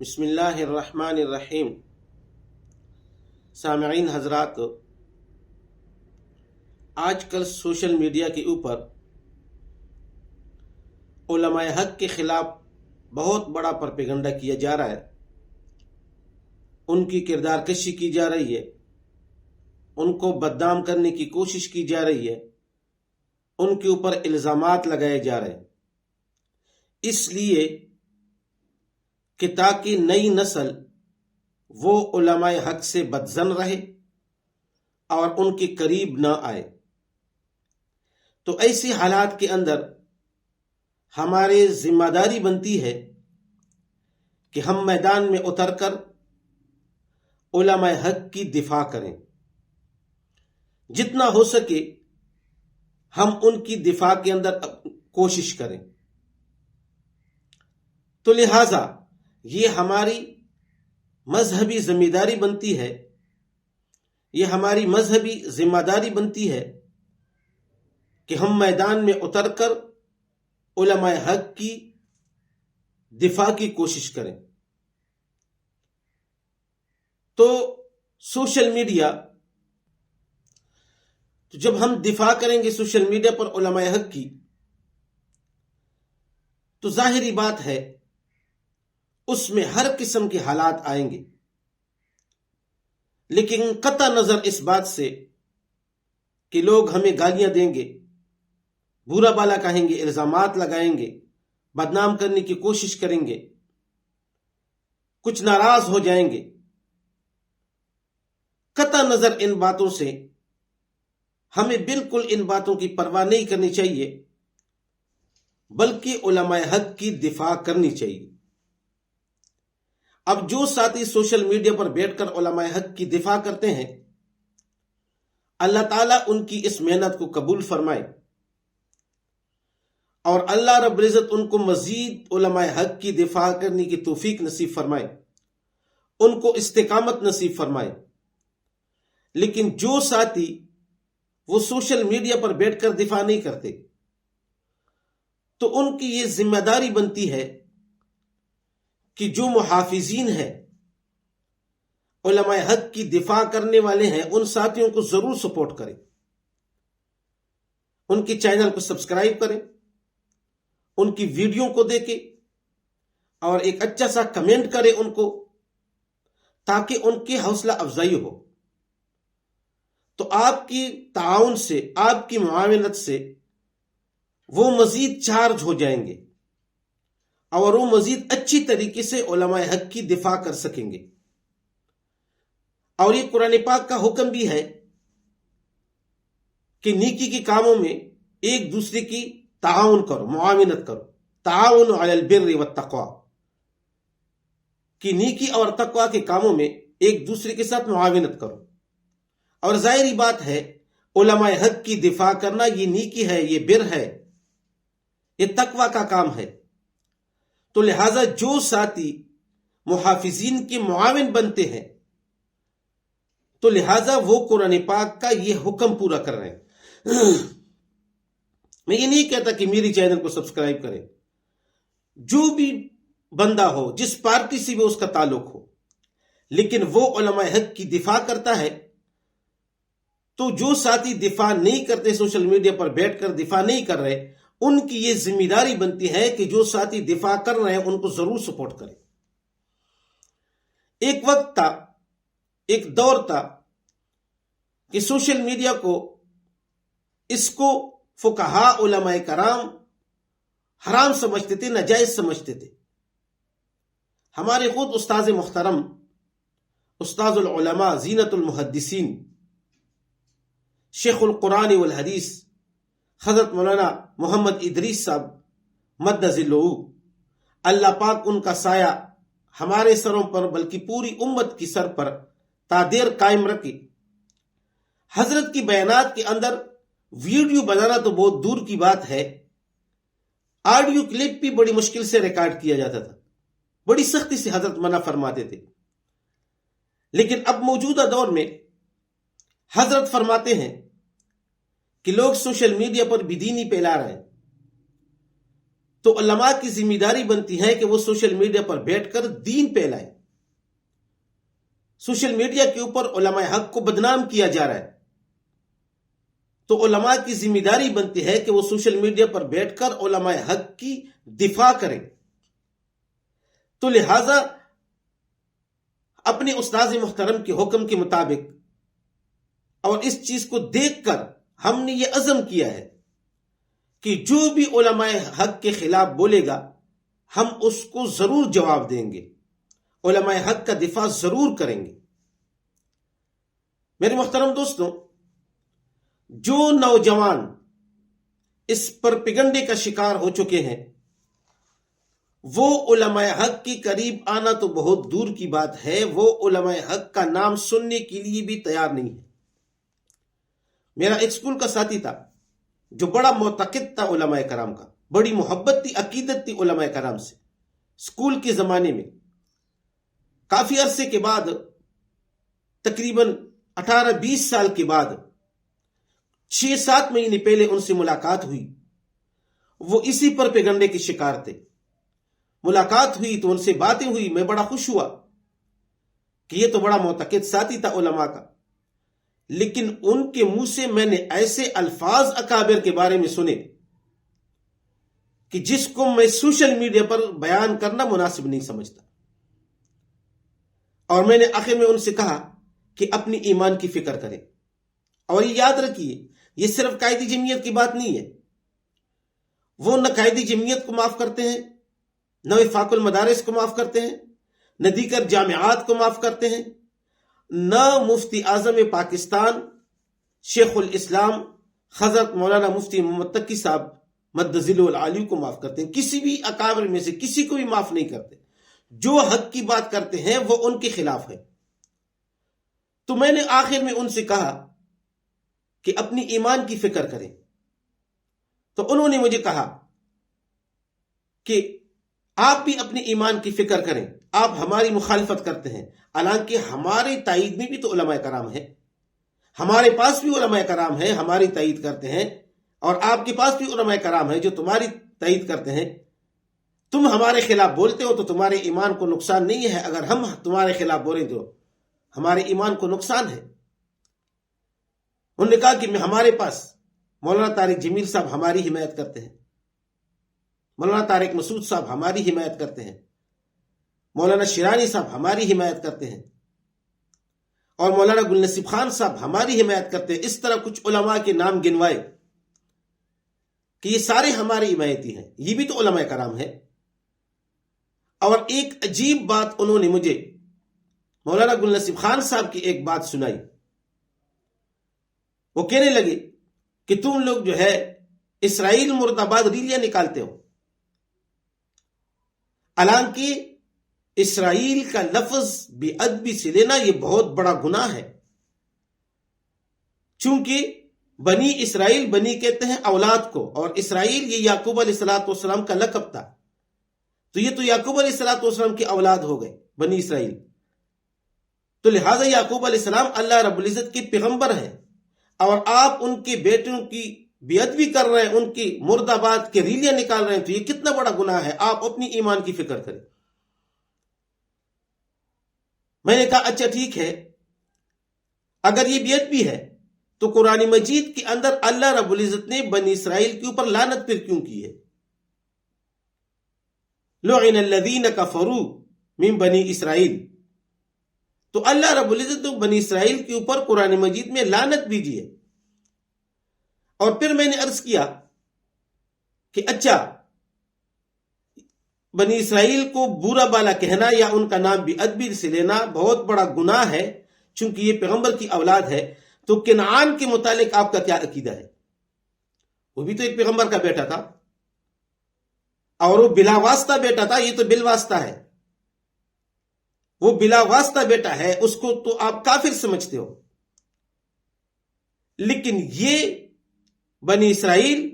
بسم اللہ الرحمن الرحیم۔ سامعین حضرات، آج کل سوشل میڈیا کے اوپر علماء حق کے خلاف بہت بڑا پروپیگنڈا کیا جا رہا ہے، ان کی کردار کشی کی جا رہی ہے، ان کو بدنام کرنے کی کوشش کی جا رہی ہے، ان کے اوپر الزامات لگائے جا رہے ہیں، اس لیے کہ تاکہ نئی نسل وہ علماء حق سے بدظن رہے اور ان کے قریب نہ آئے۔ تو ایسی حالات کے اندر ہماری ذمہ داری بنتی ہے کہ ہم میدان میں اتر کر علماء حق کی دفاع کریں، جتنا ہو سکے ہم ان کی دفاع کے اندر کوشش کریں۔ تو لہٰذا یہ ہماری مذہبی ذمہ داری بنتی ہے، یہ ہماری مذہبی ذمہ داری بنتی ہے کہ ہم میدان میں اتر کر علماء حق کی دفاع کی کوشش کریں۔ تو سوشل میڈیا، جب ہم دفاع کریں گے سوشل میڈیا پر علماء حق کی، تو ظاہری بات ہے اس میں ہر قسم کے حالات آئیں گے، لیکن قطع نظر اس بات سے کہ لوگ ہمیں گالیاں دیں گے، برا بھلا کہیں گے، الزامات لگائیں گے، بدنام کرنے کی کوشش کریں گے، کچھ ناراض ہو جائیں گے، قطع نظر ان باتوں سے ہمیں بالکل ان باتوں کی پرواہ نہیں کرنی چاہیے، بلکہ علماء حق کی دفاع کرنی چاہیے۔ اب جو ساتھی سوشل میڈیا پر بیٹھ کر علماء حق کی دفاع کرتے ہیں، اللہ تعالیٰ ان کی اس محنت کو قبول فرمائے اور اللہ رب العزت ان کو مزید علماء حق کی دفاع کرنے کی توفیق نصیب فرمائے، ان کو استقامت نصیب فرمائے۔ لیکن جو ساتھی وہ سوشل میڈیا پر بیٹھ کر دفاع نہیں کرتے، تو ان کی یہ ذمہ داری بنتی ہے کہ جو محافظین ہیں، علماء حق کی دفاع کرنے والے ہیں، ان ساتھیوں کو ضرور سپورٹ کریں، ان کے چینل کو سبسکرائب کریں، ان کی ویڈیو کو دیکھیں اور ایک اچھا سا کمنٹ کریں ان کو، تاکہ ان کی حوصلہ افزائی ہو۔ تو آپ کی تعاون سے، آپ کی معاونت سے وہ مزید چارج ہو جائیں گے اور وہ مزید اچھی طریقے سے علماء حق کی دفاع کر سکیں گے۔ اور یہ قرآن پاک کا حکم بھی ہے کہ نیکی کے کاموں میں ایک دوسرے کی تعاون کرو، معاونت کرو، تعاون علی البر والتقوی، کہ نیکی اور تقوی کے کاموں میں ایک دوسرے کے ساتھ معاونت کرو۔ اور ظاہری بات ہے علماء حق کی دفاع کرنا یہ نیکی ہے، یہ بر ہے، یہ تقوی کا کام ہے۔ تو لہٰذا جو ساتھی محافظین کے معاون بنتے ہیں، تو لہٰذا وہ قرآن پاک کا یہ حکم پورا کر رہے ہیں۔ میں یہ نہیں کہتا کہ میری چینل کو سبسکرائب کریں، جو بھی بندہ ہو، جس پارٹی سے بھی اس کا تعلق ہو، لیکن وہ علماء حق کی دفاع کرتا ہے، تو جو ساتھی دفاع نہیں کرتے، سوشل میڈیا پر بیٹھ کر دفاع نہیں کر رہے، ان کی یہ ذمہ داری بنتی ہے کہ جو ساتھی دفاع کر رہے ہیں ان کو ضرور سپورٹ کریں۔ ایک وقت تھا، ایک دور تھا کہ سوشل میڈیا کو، اس کو فقہاء علماء کرام حرام سمجھتے تھے، ناجائز سمجھتے تھے۔ ہمارے خود استاذ محترم، استاذ العلماء، زینت المحدثین، شیخ القرآن والحدیث حضرت مولانا محمد ادریس صاحب مد ظلہ، اللہ پاک ان کا سایہ ہمارے سروں پر بلکہ پوری امت کی سر پر تا دیر قائم رکھے۔ حضرت کی بیانات کے اندر ویڈیو بنانا تو بہت دور کی بات ہے، آڈیو کلپ بھی بڑی مشکل سے ریکارڈ کیا جاتا تھا، بڑی سختی سے حضرت منع فرماتے تھے۔ لیکن اب موجودہ دور میں حضرت فرماتے ہیں کہ لوگ سوشل میڈیا پر بے دینی پھیلا رہے ہیں، تو علماء کی ذمہ داری بنتی ہے کہ وہ سوشل میڈیا پر بیٹھ کر دین پھیلائیں. سوشل میڈیا کے اوپر علماء حق کو بدنام کیا جا رہا ہے، تو علماء کی ذمہ داری بنتی ہے کہ وہ سوشل میڈیا پر بیٹھ کر علماء حق کی دفاع کریں. تو لہذا اپنے استاذ محترم کے حکم کے مطابق اور اس چیز کو دیکھ کر ہم نے یہ عزم کیا ہے کہ جو بھی علماء حق کے خلاف بولے گا ہم اس کو ضرور جواب دیں گے، علماء حق کا دفاع ضرور کریں گے. میرے محترم دوستوں، جو نوجوان اس پروپیگنڈے کا شکار ہو چکے ہیں وہ علماء حق کے قریب آنا تو بہت دور کی بات ہے، وہ علماء حق کا نام سننے کے لیے بھی تیار نہیں ہے. میرا ایک اسکول کا ساتھی تھا جو بڑا معتقد تھا علماء کرام کا، بڑی محبت تھی، عقیدت تھی علماء کرام سے. اسکول کے زمانے میں کافی عرصے کے بعد، تقریباً 18-20 سال کے بعد، 6-7 مہینے پہلے ان سے ملاقات ہوئی. وہ اسی پروپیگنڈے کے شکار تھے. ملاقات ہوئی تو ان سے باتیں ہوئی، میں بڑا خوش ہوا کہ یہ تو بڑا معتقد ساتھی تھا علماء کا. لیکن ان کے منہ سے میں نے ایسے الفاظ اکابر کے بارے میں سنے کہ جس کو میں سوشل میڈیا پر بیان کرنا مناسب نہیں سمجھتا. اور میں نے آخر میں ان سے کہا کہ اپنی ایمان کی فکر کریں. اور یہ یاد رکھیے، یہ صرف قائدی جمعیت کی بات نہیں ہے. وہ نہ قائدی جمعیت کو معاف کرتے ہیں، نہ وفاق المدارس کو معاف کرتے ہیں، نہ دیگر جامعات کو معاف کرتے ہیں، نہ مفتی اعظم پاکستان شیخ الاسلام حضرت مولانا مفتی محمد تقی صاحب مد ظلہ العالی کو معاف کرتے ہیں. کسی بھی اکابر میں سے کسی کو بھی معاف نہیں کرتے. جو حق کی بات کرتے ہیں وہ ان کے خلاف ہے. تو میں نے آخر میں ان سے کہا کہ اپنی ایمان کی فکر کریں. تو انہوں نے مجھے کہا کہ آپ بھی اپنی ایمان کی فکر کریں، آپ ہماری مخالفت کرتے ہیں، حالانکہ ہماری تائید میں بھی تو علماء کرام ہیں، ہمارے پاس بھی علماء کرام ہیں، ہماری تائید کرتے ہیں، اور آپ کے پاس بھی علماء کرام ہیں جو تمہاری تائید کرتے ہیں. تم ہمارے خلاف بولتے ہو تو تمہارے ایمان کو نقصان نہیں ہے، اگر ہم تمہارے خلاف بولیں تو ہمارے ایمان کو نقصان ہے. انہوں نے کہا کہ ہمارے پاس مولانا طارق جمیل صاحب ہماری حمایت کرتے ہیں، مولانا طارق مسعود صاحب ہماری حمایت کرتے ہیں، مولانا شیرانی صاحب ہماری حمایت کرتے ہیں، اور مولانا گل نصیب خان صاحب ہماری حمایت کرتے ہیں. اس طرح کچھ علماء کے نام گنوائے کہ یہ سارے ہماری حمایتی ہیں. یہ بھی تو علماء کرام ہیں. اور ایک عجیب بات انہوں نے مجھے مولانا گل نصیب خان صاحب کی ایک بات سنائی. وہ کہنے لگے کہ تم لوگ جو ہے اسرائیل مرد آباد ریلیاں نکالتے ہو، حالانکہ اسرائیل کا لفظ بے ادبی سے لینا یہ بہت بڑا گناہ ہے. چونکہ بنی اسرائیل، بنی کہتے ہیں اولاد کو، اور اسرائیل یہ یعقوب علیہ السلام کا لقب تھا. تو یہ تو یعقوب علیہ السلام کی اولاد ہو گئے بنی اسرائیل. تو لہذا یعقوب علیہ السلام اللہ رب العزت کے پیغمبر ہیں، اور آپ ان کے بیٹوں کی بے ادبی کر رہے ہیں، ان کی مرد آباد کے ریلیاں نکال رہے ہیں. تو یہ کتنا بڑا گناہ ہے. آپ اپنی ایمان کی فکر کریں. میں نے کہا اچھا ٹھیک ہے، اگر یہ بے ادبی ہے تو قرآن مجید کے اندر اللہ رب العزت نے بنی اسرائیل کے اوپر لعنت پھر کیوں کی ہے؟ لعن الذین کفروا من بنی اسرائیل. تو اللہ رب العزت نے بنی اسرائیل کے اوپر قرآن مجید میں لعنت بھیجی ہے. اور پھر میں نے عرض کیا کہ اچھا، بنی اسرائیل کو برا بالا کہنا یا ان کا نام بے ادبی سے لینا بہت بڑا گناہ ہے، چونکہ یہ پیغمبر کی اولاد ہے. تو کنعان کے متعلق آپ کا کیا عقیدہ ہے؟ وہ بھی تو ایک پیغمبر کا بیٹا تھا، اور وہ بلا واسطہ بیٹا تھا. یہ تو بالواسطہ ہے. وہ بلا واسطہ بیٹا ہے، اس کو تو آپ کافر سمجھتے ہو. لیکن یہ بنی اسرائیل،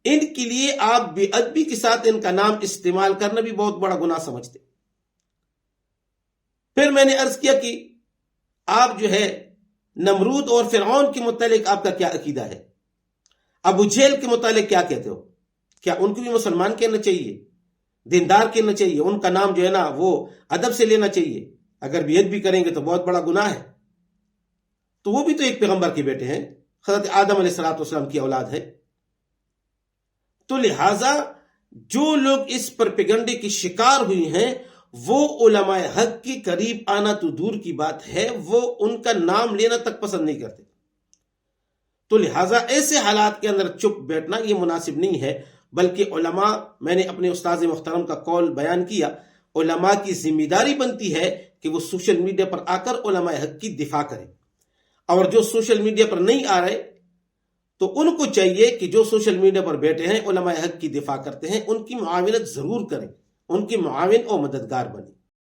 ان کے لیے آپ بے ادبی کے ساتھ ان کا نام استعمال کرنا بھی بہت بڑا گناہ سمجھتے. پھر میں نے عرض کیا کہ آپ جو ہے نمرود اور فرعون کے متعلق آپ کا کیا عقیدہ ہے؟ ابو جہل کے متعلق کیا کہتے ہو؟ کیا ان کو بھی مسلمان کہنا چاہیے، دیندار کہنا چاہیے، ان کا نام جو ہے نا وہ ادب سے لینا چاہیے؟ اگر بیعت بھی کریں گے تو بہت بڑا گناہ ہے. تو وہ بھی تو ایک پیغمبر کے بیٹے ہیں، حضرت آدم علیہ السلام کی اولاد ہے. تو لہٰذا جو لوگ اس پروپیگنڈے کی شکار ہوئی ہیں وہ علماء حق کے قریب آنا تو دور کی بات ہے، وہ ان کا نام لینا تک پسند نہیں کرتے. تو لہٰذا ایسے حالات کے اندر چپ بیٹھنا یہ مناسب نہیں ہے، بلکہ علماء، میں نے اپنے استاذ محترم کا قول بیان کیا، علماء کی ذمہ داری بنتی ہے کہ وہ سوشل میڈیا پر آ کر علماء حق کی دفاع کریں. اور جو سوشل میڈیا پر نہیں آ رہے تو ان کو چاہیے کہ جو سوشل میڈیا پر بیٹھے ہیں علماء حق کی دفاع کرتے ہیں ان کی معاونت ضرور کریں، ان کے معاون اور مددگار بنیں.